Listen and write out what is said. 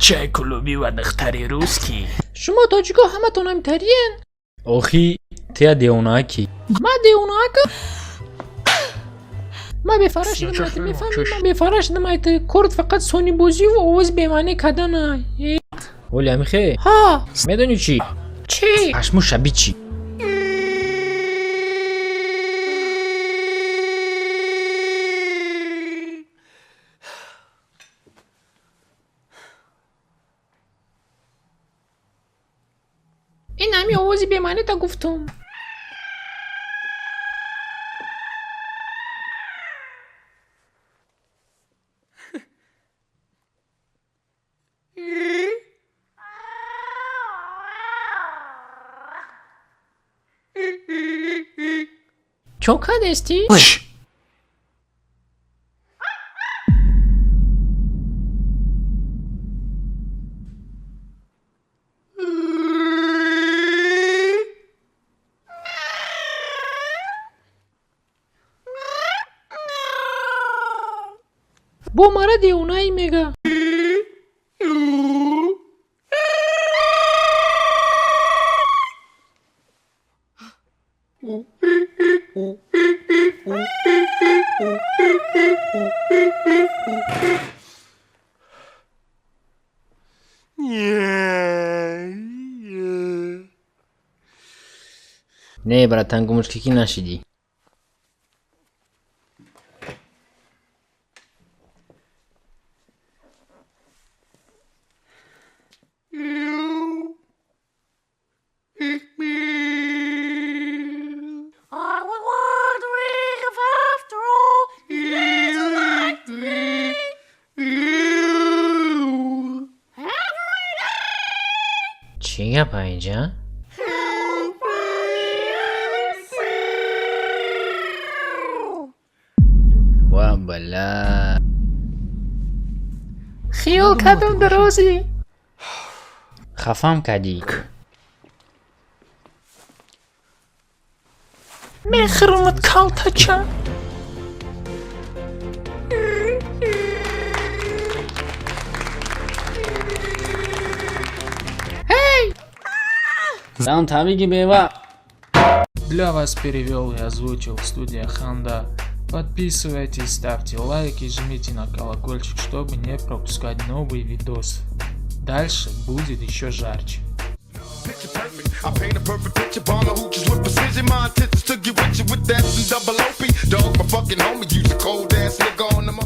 Чай клуби ва духтари русский. شما تاجیکا همه تون همترین؟ آخی تیا دیوناکی ما دیوناکا؟ ما بفرش نمایت میفهمی ما بفرش نمایت کرد فقط سونی بوزی و آواز بیمانه کدنه ولی همیخه ها میدونی چی؟ چی؟ پشمو شبیه چی؟ این همی آوازی بیمانه تا گفتم چوکا دستی؟ بو مرا دیونایی میگه نه برای تنگو مشککی نشیدی چی گپ اینجا؟ وا بلا خیال کدوم درازی خفم کردی میخرمت کالتا چه сам табиги бева Для вас перевел и озвучил студия Ханда. Подписывайтесь, ставьте лайки, жмите на колокольчик, чтобы не пропускать новые видосы. Дальше будет еще жарче. Picture perfect. I paint a perfect picture, bomb the hoochies with precision. My intentions to get with you with that and double OP. Dog, my fucking homie, use a cold ass nigga on them all.